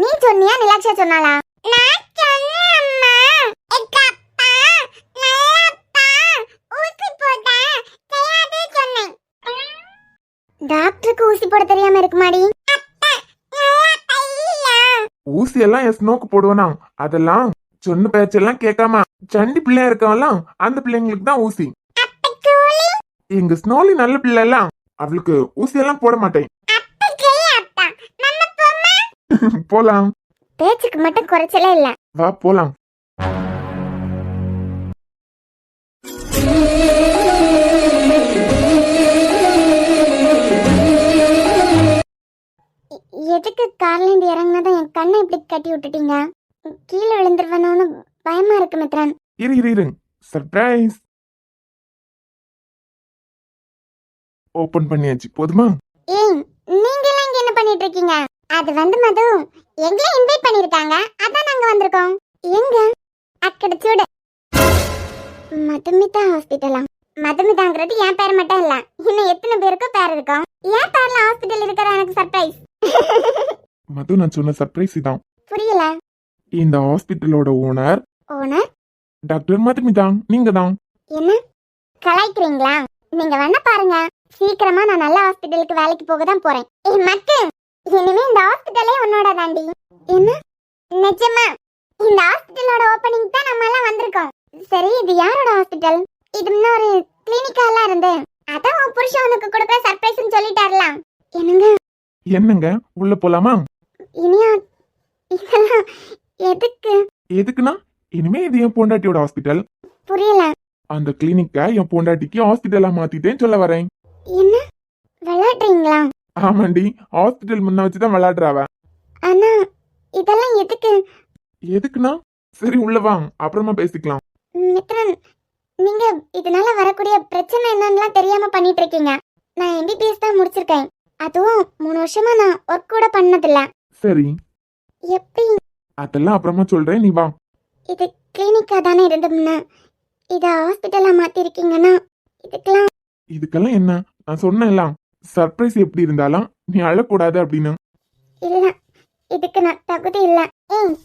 நீ சொன்னியா நிலாட்சா சொன்னாளா? டாக்டருக்கு ஊசி போட தெரியாம இருக்குமாடி? ஊசி எல்லாம் என் ஸ்னோக்கு போடுவனா? அதெல்லாம் சொன்ன பேச்செல்லாம் கேட்காம சண்டி பிள்ளையா இருக்கவெல்லாம் அந்த பிள்ளைங்களுக்கு தான் ஊசி. எங்க ஸ்னோலி நல்ல பிள்ளை எல்லாம் அவளுக்கு ஊசி எல்லாம் போட மாட்டேன். போலாம். பேச்சுக்கு மட்டும் குறைச்சலே இல்ல. வா போலாம். எதுக்கு கார்ல இருந்து இறங்கினதும் என் கண்ணை இப்படி கட்டி விட்டுட்டீங்க? கீழே விழுந்துருவேனோன்னு பயமா இருக்கு மித்ரன். இரு சர்ப்ரைஸ் ஓபன் பண்ணியாச்சு, போதுமா? ஏய், நீங்க எல்லாம் இங்க என்ன பண்ணிட்டு இருக்கீங்க? அது வந்து மது எங்களை இன்வைட் பண்ணிருக்காங்க, அதான் நாங்க வந்திருக்கோம். எங்க? அக்கட சூடு மதுமிதா ஹாஸ்பிட்டலா? மதுமிதாங்கிறது என் பேர் மட்டும் இல்ல, இன்னும் எத்தனை பேருக்கு பேர் இருக்கும். என் பேர்ல ஹாஸ்பிட்டல் இருக்கிற எனக்கு சர்ப்ரைஸ். மது, நான் சொன்ன சர்ப்ரைஸ் தான். புரியல. இந்த ஹாஸ்பிட்டலோட ஓனர் டாக்டர் மதுமிதா நீங்க தான். என்ன கலாய்க்கிறீங்களா? நீங்க வேணா பாருங்க, சீக்கிரமா நான் நல்ல ஹாஸ்பிட்டலுக்கு வேலைக்கு போக தான் போறேன். மக்கு, இனிமே இந்த ஹாஸ்பிட்டலே உன்னோட தாண்டி. என்ன நிஜமா? இந்த ஹாஸ்பிட்டலோட ஓபனிங் தான் நம்ம எல்லாம் வந்திருக்கோம். சரி, இது யாரோட ஹாஸ்பிட்டல்? இது இன்னொரு கிளினிக்கா எல்லாம் இருந்து அதான் உன் புருஷன் உனக்கு கொடுக்குற சர்ப்ரைஸ்னு சொல்லிட்டாரலாம். என்னங்க என்னங்க உள்ள போலாமா? இனியா இதெல்லாம் எதுக்கு? எதுக்குன்னா இனிமே இது என் பொண்டாட்டியோட ஹாஸ்பிட்டல். புரியல. அந்த கிளினிக்க என் பொண்டாட்டிக்கு ஹாஸ்பிட்டலா மாத்திட்டேன்னு சொல்ல வரேன். என்ன விளையாடுறீங்களா? ஆமாண்டி, ஹாஸ்பிட்டல் முன்ன வச்சுதான் விளையாடுறாவ. ஆனா இதெல்லாம் எதுக்கு? எதுக்குன்னா சரி உள்ள வா, அப்புறமா பேசிக்கலாம். மித்ரன், நீங்க இதனால வரக்கூடிய பிரச்சனை என்னன்னு தெரியாம பண்ணிட்டு இருக்கீங்க. நான் MBBS தான் முடிச்சிருக்கேன். அதுவும் 3 வருஷமா நான் ஒர்க் கூட பண்ணதில்ல. சரி, எப்படி? அதெல்லாம் அப்புறமா சொல்றேன், நீ வா. இது கிளினிக்கா தானே இருந்தோம்னா இத ஹாஸ்பிட்டலா மாத்திருக்கீங்கன்னா இதுக்கெல்லாம் என்ன, நான் சொன்னேன்ல சர்ப்ரைஸ் எப்படி இருந்தாலும் நீ அழக்கூடாது அப்படின்னு. இல்ல, இதுக்கு நான் தகுதி இல்ல.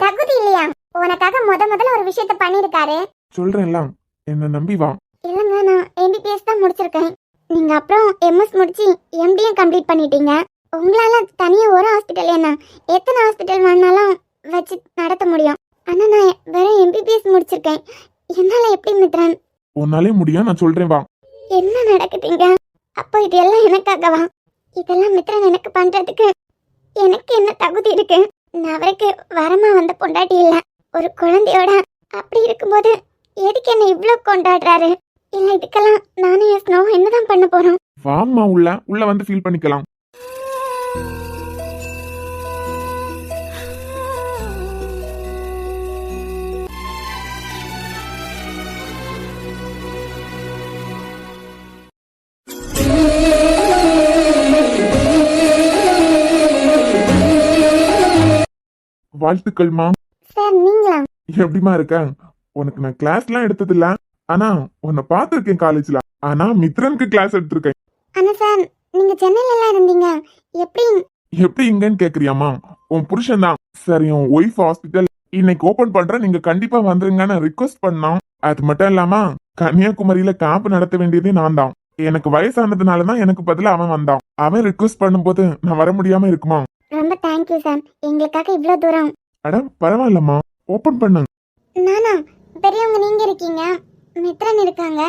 தகுதி இல்லையா? உனக்காக முதல்ல ஒரு விஷயத்த பண்ணிருக்காரு. சொல்றேன்ல, என்ன நம்பி வா. இல்லங்க, நான் MBBS தான் முடிச்சிருக்கேன். நீங்க அப்புறம் MS முடிச்சு MDயும் கம்ப்ளீட் பண்ணிட்டீங்க. உங்களால தனியா ஒரு ஹாஸ்பிட்டல் என்ன எத்தனை ஹாஸ்பிட்டல் வேணாலும் வச்சு நடத்த முடியும். ஆனா நான் வெறும் MBBS முடிச்சிருக்கேன். என்னால எப்படி மித்ரன்? உன்னாலே முடியும், நான் சொல்றேன் வா. என்ன நடக்குதுங்க? அப்போ இது எல்லாம் எனக்காகவா? இதெல்லாம் மித்ரன் எனக்கு பண்றதுக்கு எனக்கு என்ன தகுதி இருக்கு? நான் அவருக்கு வரமா வந்த பொண்டாட்டி இல்ல, ஒரு குழந்தையோட. அப்படி இருக்கும்போது எதுக்கு என்ன இவ்ளோ கொண்டாடுறாரு? இல்ல இதுக்கெல்லாம் நானே ஸ்னோ என்னதான் பண்ண போறோம்? வாம்மா, உள்ள வந்து ஃபீல் பண்ணிக்கலாம். வாழ்த்துக்கள்மா. சார் நீங்களா? எப்படிமா இருக்க? உனக்கு நான் கிளாஸ்லாம் எடுத்தது இல்ல, ஆனா உன்னை பார்த்திருக்கேன் காலேஜ்ல. ஆனா மித்ரனுக்கு கிளாஸ் எடுத்திருக்கேன். ஆனா சார், நீங்க சென்னையில எல்லாம் இருந்தீங்க, எப்படி? எப்படி இங்கன்னு கேக்குறியாமா? உன் புருஷன் தான். சரி, உன் ஒய்ஃப் ஹாஸ்பிட்டல் இன்னைக்கு ஓபன் பண்றேன், நீங்க கண்டிப்பா வந்துருங்கன்னு ரிக்வஸ்ட் பண்ணோம். அது மட்டும் இல்லாம கன்னியாகுமரியில கேம்ப் நடத்த வேண்டியதே நான் தான். எனக்கு வயசானதுனாலதான் எனக்கு பதிலா அவன் வந்தான். அவன் ரிக்வஸ்ட் பண்ணும்போது நான் வர முடியாம இருக்குமா? ரொம்ப தேங்க்யூ சார், எங்களுக்காக இவ்ளோ தூரம். அட பரவாயில்லம்மா, ஓபன் பண்ணு. நானா? பெரியவங்க நீங்க இருக்கீங்க, மித்ரன் இருக்காங்க,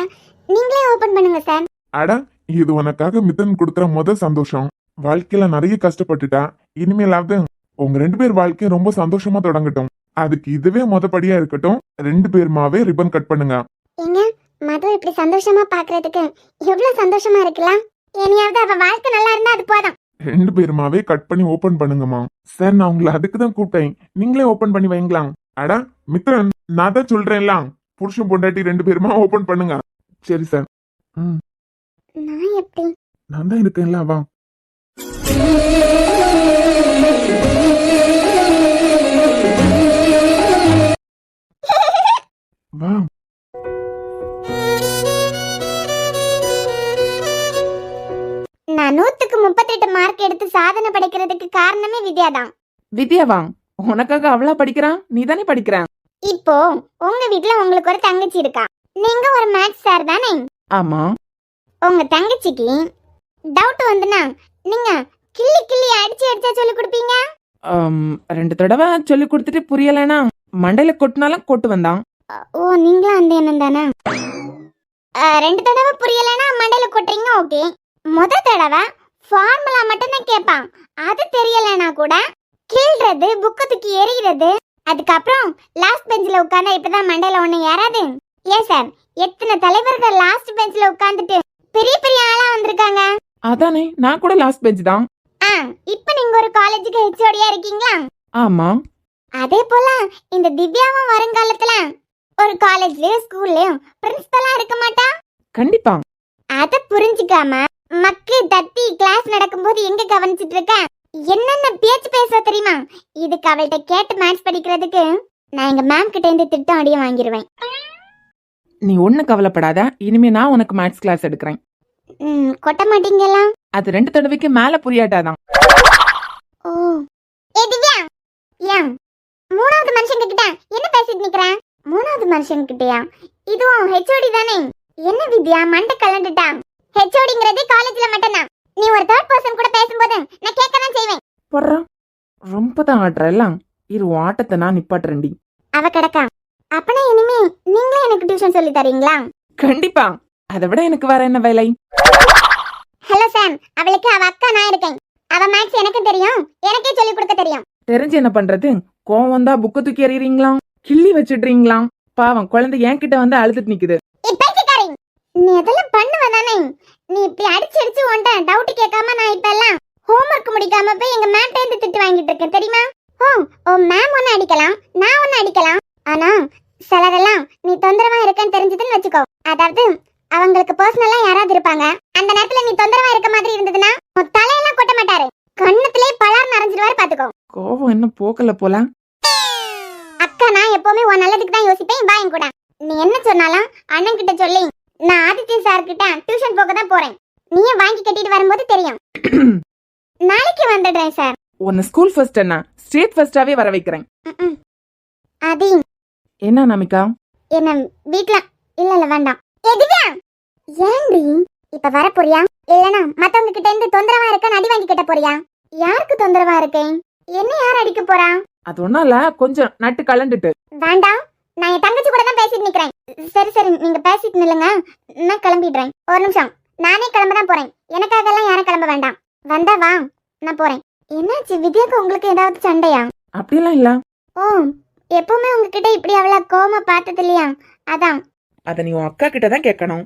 நீங்களே ஓபன் பண்ணுங்க சார். அட, இது உனக்காக மித்ரன் கொடுக்குற முத சந்தோஷம். வாழ்க்கையில நிறைய கஷ்டப்பட்டுட்டா, இனிமேலாவது உங்க 2 பேர் வாழ்க்கையை ரொம்ப சந்தோஷமா தொடங்கட்டும். அதுக்கு இதுவே முதப்படியா இருக்கட்டும். 2 பேருமாவே ரிப்பன் கட் பண்ணுங்க. ஏங்க, மது இப்படி சந்தோஷமா பாக்குறதுக்கு எவ்வளவு சந்தோஷமா இருக்கலாம். இனியாவது அவ வாழ்க்கை நல்லா இருந்தா அது போதும். 2 பேருமாவே கட் பண்ணி ஓபன் பண்ணுங்கம்மா. சார், நான் உங்களை அதுக்கு தான் கூப்பிட்டேன், நீங்களே ஓபன் பண்ணி வைங்களாம். அட மித்ரன், நான் தான் சொல்றேன்ல, புருஷன் பொண்டாட்டி 2 பேருமா ஓபன் பண்ணுங்க. சரி சார். நான் எப்படி? நான் தான் இருக்கேன்ல, வா. வா. நான் 100க்கு 38 மார்க் எடுத்து சாதனை படைக்கிறதுக்கு காரணமே வித்யாதான். வித்யாவா? உனக்காக அவளா படிக்கிறான், நீ தானே படிக்கிற. இப்போ உங்க வீட்ல உங்களுக்கு ஒரு தங்கச்சி இருக்கா, நீங்க ஒரு மேத்ஸ் சார் தானே? ஆமா. உங்க தங்கச்சிக்கு டவுட் வந்துனா நீங்க கிள்ளி கிள்ளி அடிச்சு அடிச்சா சொல்லி கொடுப்பீங்க. 2 தடவை சொல்லி கொடுத்துட்டு புரியலனா மண்டையில கொட்டினாலும் கொட்டு வந்தான். ஓ, நீங்களும் அந்த எண்ணம் தானே? 2 தடவை புரியலனா மண்டையில கொட்டுறீங்க, ஓகே. முதல் தடவை ஃபார்முலா மட்டும் தான் கேட்பான், அது தெரியலனா கூட கிள்றது, புக்கு தூக்கி எறிகிறது. அதுக்கப்புறம் லாஸ்ட் பெஞ்சில உட்கார்ந்தா இப்பதான் மண்டையில ஒண்ணு ஏறாது. ஏன் சார், எத்தனை தலைவர்கள் லாஸ்ட் பெஞ்சில உட்கார்ந்துட்டு பெரிய பெரிய ஆளா வந்திருக்காங்க. அதானே, நான் கூட லாஸ்ட் பெஞ்ச் தான். இப்ப நீங்க ஒரு காலேஜுக்கு ஹெச்ஓடியா இருக்கீங்களா? ஆமா. அதே போல இந்த திவ்யாவும் வருங்காலத்துல ஒரு காலேஜ்லயும் ஸ்கூல்லயும் பிரின்சிபலா இருக்க மாட்டா? கண்டிப்பா. அத புரிஞ்சுக்காம மக்கு தத்தி கிளாஸ் நடக்கும்போது எங்க கவனிச்சிட்டு இருக்க? என்னென்ன பேச்சு பேச தெரியுமா? இதுக்கு அவள்கிட்ட கேட்டு மேத்ஸ் படிக்கிறதுக்கு நான் எங்க மேம் கிட்ட இருந்து திட்டம் அடிய வாங்கிடுவேன். நீ ஒண்ணு கவலைப்படாத, இனிமே நான் உனக்கு மேத்ஸ் கிளாஸ் எடுக்கிறேன். கொட்ட மாட்டீங்களா? அது 2 தடவைக்கு மேல புரியாட்டாதான். ஓ, ஏ திவ்யா, ஏன் 3வது மனுஷங்க கிட்ட என்ன பேசிட்டு நிக்கறேன்? 3வது மனுஷங்க கிட்டயா? இதுவும் ஹெச்ஓடி தானே? என்ன வித்யா மண்டை கலண்டுட்டா? ஹெச்ஓடிங்கிறது காலேஜ்ல மட்டும் தான். நீ ஒரு 3rd பர்சன் கூட பேசும்போது நான் கேட்க தான் செய்வேன். போடுறா, ரொம்ப தான் ஆடுற எல்லாம். இரு, ஆட்டத்தை நான் நிப்பாட்டுறேன்டி. அவ கிடக்கா. அப்பனா இனிமே நீங்களே எனக்கு டியூஷன் சொல்லி தரீங்களா? கண்டிப்பா. அதை விட எனக்கு வேற என்ன வேலை? ஹலோ சாம், அவளுக்கு அவ அக்கா நான் இருக்கேன். அவ மேக்ஸ் எனக்கு தெரியும், எனக்கே சொல்லி கொடுக்க தெரியும். தெரிஞ்சு என்ன பண்றது? கோவம் வந்தா புக்க தூக்கி எறியறீங்களா, கிள்ளி வச்சிடுறீங்களா? பாவம் குழந்தை என்கிட்ட வந்து அழுதுட்டு நிக்குது. இப்பைக்காரி, நீ அதெல்லாம் பண்ணுவ தானே? நீ இப்படி அடிச்சு அடிச்சு உன்ட்ட டவுட் கேட்காம நான் இப்ப எல்லாம் ஹோம்வொர்க் முடிக்காம போய் எங்க மேம் இருந்து திட்டு வாங்கிட்டு இருக்கேன் தெரியுமா? ஓ மேம் ஒன்னு அடிக்கலாம், நான் ஒன்னு அடிக்கலாம். ஆனா சிலரெல்லாம் நீ தொந்தரவா இருக்கேன்னு தெரிஞ்சதுன்னு வச்சுக்கோ, அதாவது அவங்களுக்கு பர்சனலா யாராவது இருப்பாங்க, அந்த நேரத்துல நீ தொந்தரவா இருக்க மாதிரி இருந்ததுன்னா உன் தலையெல்லாம் கொட்ட மாட்டாரு, கண்ணத்திலே பலார் நரைஞ்சிருவாரு பாத்துக்கோ. கோவம் என்ன போக்கல போல. அக்கா நான் எப்பவுமே உன் நல்லதுக்கு தான் யோசிப்பேன், வா என் கூட. நீ என்ன சொன்னாலும் அண்ணன் கிட்ட சொல்லி நான் ஆதித்யன் சார் கிட்ட டியூஷன் போக தான் போறேன். நீயே வாங்கி கட்டிட்டு வரும்போது தெரியும். நாளைக்கு வந்துடுறேன் சார். உன்னை ஸ்கூல் ஃபர்ஸ்ட் என்ன ஸ்டேட் ஃபர்ஸ்டாவே வர வைக்கிறேன். அது என்ன நமிகா? என்ன வீட்ல இல்ல வேண்டாம். திவ்யா, ஏன்டி இப்ப வர போறியா இல்லனா மத்தவங்க கிட்ட இருந்து தொந்தரவா இருக்க அடி வாங்கி கிட்ட போறியா? யாருக்கு தொந்தரவா இருக்கேன்? என்ன யார் அடிக்க போறா? அது ஒன்னால கொஞ்சம் நட்டு கலண்டுட்டு. வேண்டாம், நான் என் தங்கச்சி கூட தான் பேசிட்டு நிக்கிறேன். சரி சரி, நீங்க பேசிட்டு நில்லுங்க, நான் கிளம்பிடுறேன். ஒரு நிமிஷம், நானே கிளம்ப தான் போறேன். எனக்காக எல்லாம் யாரும் கிளம்ப வேண்டாம். வந்தா வா, நான் போறேன். என்னாச்சு வித்யாக்கு உங்களுக்கு ஏதாவது சண்டையா? அப்படிலாம் இல்ல. ஓ, எப்பவுமே உங்ககிட்ட இப்படி அவளா கோவமா பார்த்தது இல்லையா? அதான். அத நீ உன் அக்கா கிட்ட தான் கேட்கணும்.